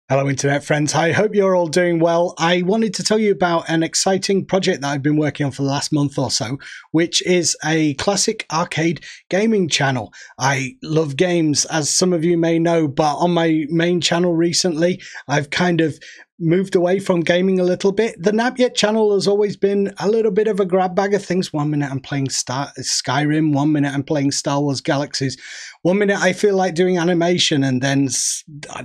Hello internet friends, I hope you're all doing well. I wanted to tell you about an exciting project that I've been working on for the last month or so, which is a classic arcade gaming channel. I love games, as some of you may know, but on my main channel recently, I've kind of moved away from gaming a little bit. The Napyet channel has always been a little bit of a grab bag of things. 1 minute I'm playing Skyrim, 1 minute I'm playing Star Wars Galaxies, 1 minute I feel like doing animation, and then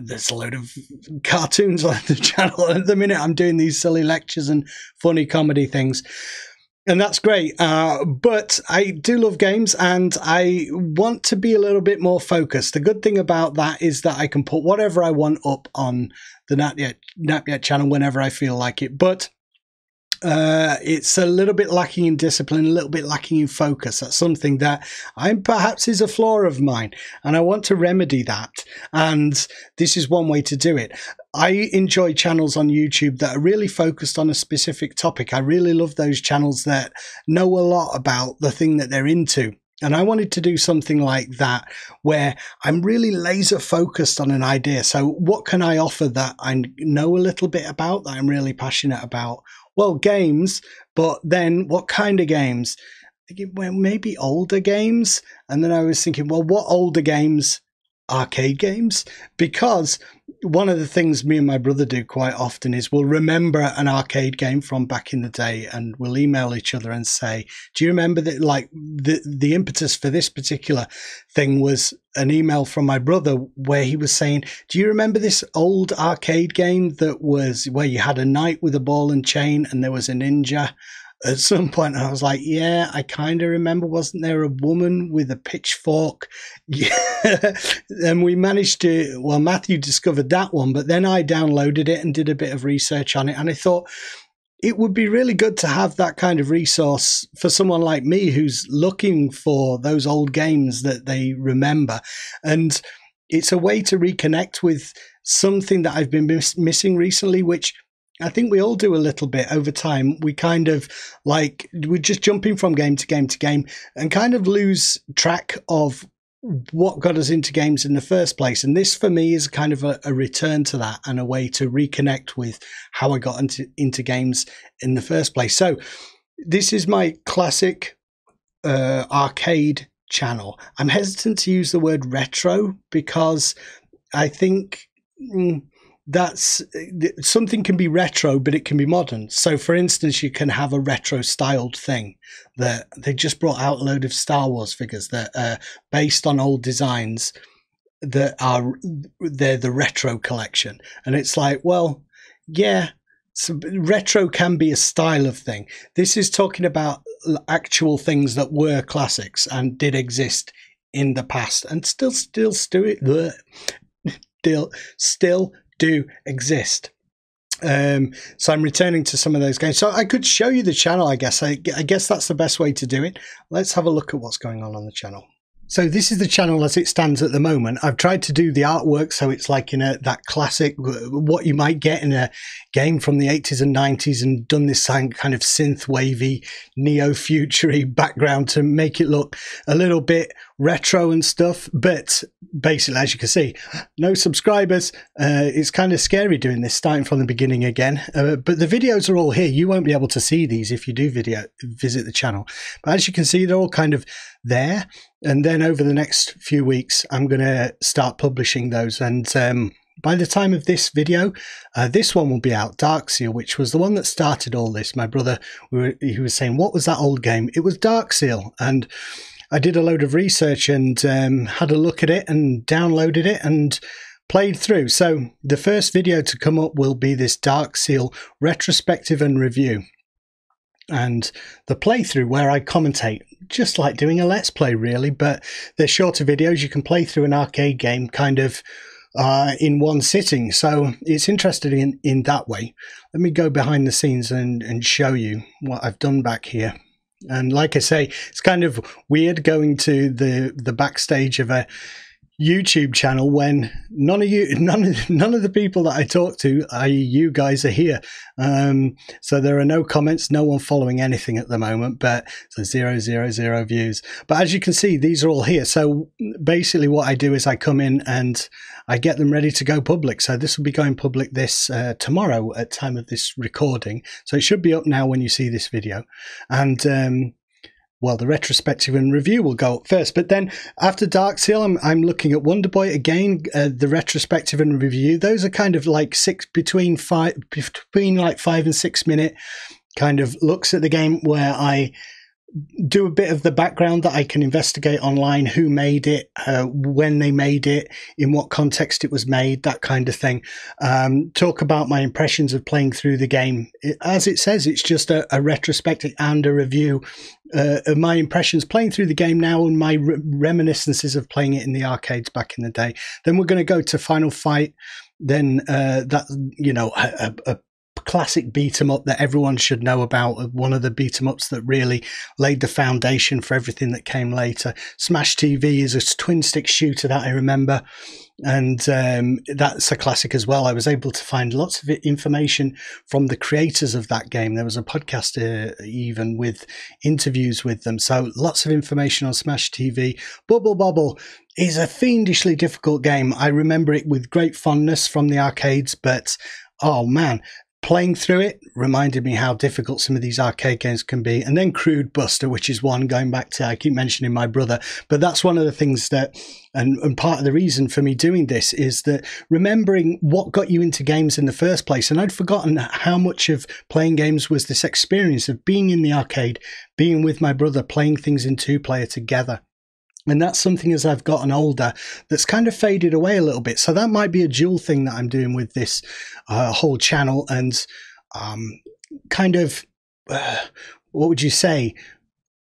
there's a load of cartoons on the channel. At the minute I'm doing these silly lectures and funny comedy things. And that's great, but I do love games and I want to be a little bit more focused. The good thing about that is that I can put whatever I want up on the Napyet channel whenever I feel like it, but it's a little bit lacking in discipline, a little bit lacking in focus. That's something that perhaps is a flaw of mine, and I want to remedy that. And this is one way to do it. I enjoy channels on YouTube that are really focused on a specific topic. I really love those channels that know a lot about the thing that they're into. And I wanted to do something like that, where I'm really laser focused on an idea. So what can I offer that I know a little bit about, that I'm really passionate about? Well, games, but then what kind of games? Well, maybe older games. And then I was thinking, well, what older games? Arcade games? Because one of the things me and my brother do quite often is we'll remember an arcade game from back in the day, and we'll email each other and say, do you remember that? Like the impetus for this particular thing was an email from my brother where he was saying, do you remember this old arcade game that was where you had a knight with a ball and chain and there was a ninja at some point? And I was like, yeah, I kind of remember. Wasn't there a woman with a pitchfork? Yeah. And we managed to, well, Matthew discovered that one, but then I downloaded it and did a bit of research on it. And I thought it would be really good to have that kind of resource for someone like me who's looking for those old games that they remember. And it's a way to reconnect with something that I've been missing recently, which I think we all do a little bit over time. We kind of like, we're just jumping from game to game to game and kind of lose track of what got us into games in the first place. And this for me is kind of a return to that and a way to reconnect with how I got into games in the first place. So this is my classic arcade channel. I'm hesitant to use the word retro because I think that's something can be retro, but it can be modern. So for instance, you can have a retro styled thing that they just brought out a load of Star Wars figures that are based on old designs that they're the retro collection. And it's like, well, yeah, so retro can be a style of thing. This is talking about actual things that were classics and did exist in the past and still do exist. So I'm returning to some of those games. So I could show you the channel, I guess. I guess that's the best way to do it. Let's have a look at what's going on the channel. So this is the channel as it stands at the moment. I've tried to do the artwork so it's like in that classic, what you might get in a game from the 80s and 90s, and done this kind of synth wavy, neo-futury background to make it look a little bit retro and stuff. But basically, as you can see, no subscribers. It's kind of scary doing this, starting from the beginning again. But the videos are all here. You won't be able to see these if you do visit the channel. But as you can see, they're all kind of there. And then over the next few weeks, I'm going to start publishing those. And by the time of this video, this one will be out, Dark Seal, which was the one that started all this. My brother, he was saying, what was that old game? It was Dark Seal. And I did a load of research and had a look at it and downloaded it and played through. So the first video to come up will be this Dark Seal retrospective and review. And the playthrough where I commentate, just like doing a Let's Play really, but they're shorter videos. You can play through an arcade game kind of in one sitting. So it's interesting in that way. Let me go behind the scenes and show you what I've done back here. And like I say, it's kind of weird going to the backstage of a YouTube channel when none of the people that I talk to, i.e. you guys, are here. So there are no comments, no one following anything at the moment, but so 000 views. But as you can see, these are all here. So basically what I do is I come in and I get them ready to go public. So this will be going public this tomorrow at time of this recording. So it should be up now when you see this video. And well, the retrospective and review will go up first, but then after Dark Seal, I'm looking at Wonder Boy again. The retrospective and review; those are kind of like between 5 and 6 minute kind of looks at the game, where I do a bit of the background that I can investigate online, who made it, when they made it, in what context it was made, that kind of thing. Talk about my impressions of playing through the game. As it says, it's just a retrospective and a review of my impressions playing through the game now and my reminiscences of playing it in the arcades back in the day. Then we're going to go to Final Fight. Then that, you know, a classic beat 'em up that everyone should know about, one of the beat 'em ups that really laid the foundation for everything that came later. Smash TV is a twin stick shooter that I remember, and that's a classic as well. I was able to find lots of information from the creators of that game. There was a podcast even with interviews with them, so lots of information on Smash TV. Bubble Bobble is a fiendishly difficult game. I remember it with great fondness from the arcades, but oh man, playing through it reminded me how difficult some of these arcade games can be. And then Crude Buster, which is one, going back to, I keep mentioning my brother, but that's one of the things that, and part of the reason for me doing this is that remembering what got you into games in the first place. And I'd forgotten how much of playing games was this experience of being in the arcade, being with my brother, playing things in two-player together. And that's something, as I've gotten older, that's kind of faded away a little bit. So that might be a dual thing that I'm doing with this whole channel, and kind of, what would you say,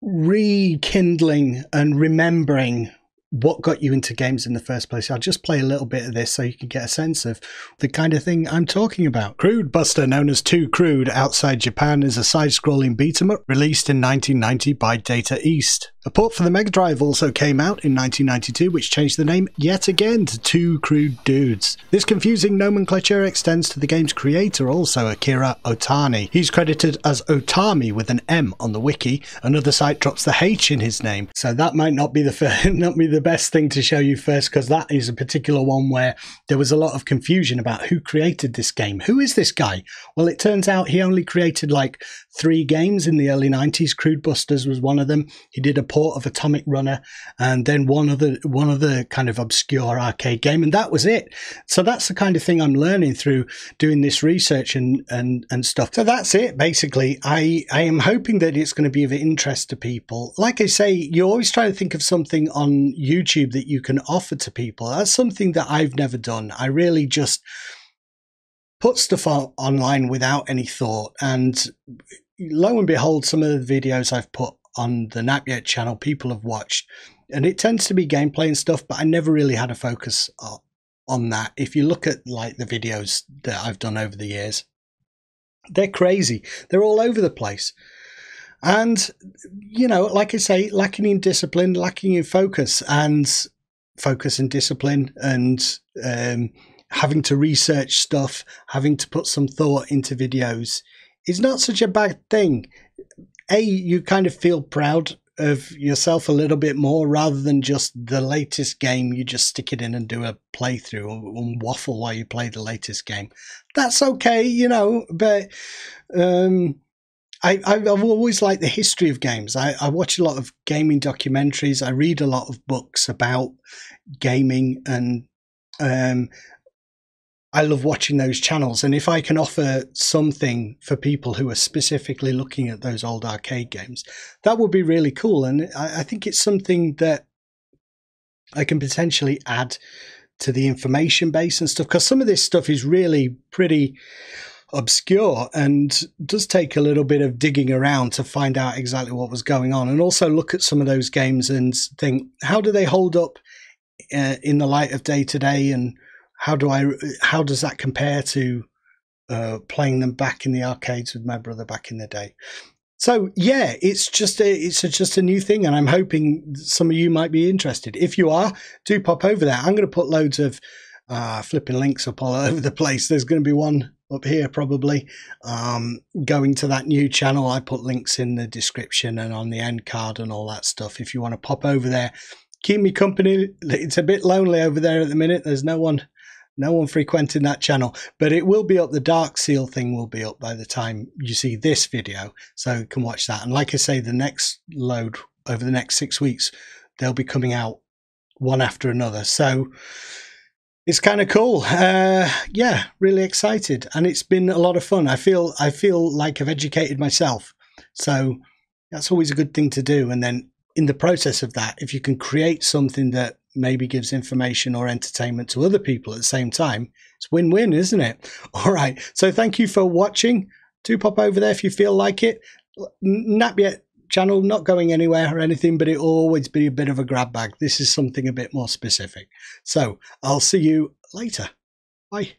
rekindling and remembering what got you into games in the first place. I'll just play a little bit of this so you can get a sense of the kind of thing I'm talking about. Crude Buster, known as 2 Crude outside Japan, is a side-scrolling beat-em-up released in 1990 by Data East. A port for the Mega Drive also came out in 1992, which changed the name yet again to 2 Crude Dudes. This confusing nomenclature extends to the game's creator, also Akira Otani. He's credited as Otami with an M on the wiki. Another site drops the H in his name, so that might not be the best thing to show you first, because that is a particular one where there was a lot of confusion about who created this game. Who is this guy? Well, it turns out he only created like 3 games in the early 90s. Crude Busters was one of them. He did a port of Atomic Runner, and then one other kind of obscure arcade game, and that was it. So that's the kind of thing I'm learning through doing this research and stuff. So that's it, basically. I am hoping that it's going to be of interest to people. Like I say, you always try to think of something on YouTube that you can offer to people. That's something that I've never done. I really just put stuff online without any thought, and lo and behold, some of the videos I've put on the Napyet channel people have watched, and it tends to be gameplay and stuff, but I never really had a focus on that. If you look at like the videos that I've done over the years, they're crazy. They're all over the place. And, you know, like I say, lacking in discipline, lacking in focus and discipline, and having to research stuff, having to put some thought into videos is not such a bad thing. You kind of feel proud of yourself a little bit more, rather than just the latest game. You just stick it in and do a playthrough and waffle while you play the latest game. That's okay, you know, but I've always liked the history of games. I watch a lot of gaming documentaries. I read a lot of books about gaming, and I love watching those channels. And if I can offer something for people who are specifically looking at those old arcade games, that would be really cool. And I think it's something that I can potentially add to the information base and stuff, because some of this stuff is really pretty obscure and does take a little bit of digging around to find out exactly what was going on, and also look at some of those games and think, how do they hold up in the light of day to day, and how does that compare to playing them back in the arcades with my brother back in the day? So yeah, it's just a new thing, and I'm hoping some of you might be interested. If you are, do pop over there. I'm going to put loads of flipping links up all over the place. There's going to be one up here probably going to that new channel. I put links in the description and on the end card and all that stuff. If you want to pop over there, keep me company. It's a bit lonely over there at the minute. There's no one frequenting that channel, but it will be up. The Dark Seal thing will be up by the time you see this video, so you can watch that. And like I say, the next load over the next 6 weeks, they'll be coming out one after another. So it's kind of cool. Yeah, really excited, and it's been a lot of fun. I feel like I've educated myself, so that's always a good thing to do. And then in the process of that, if you can create something that maybe gives information or entertainment to other people at the same time, it's win-win, isn't it? All right, so thank you for watching. Do pop over there if you feel like it. Napyet channel, not going anywhere or anything, but it'll always be a bit of a grab bag. This is something a bit more specific. So I'll see you later. Bye.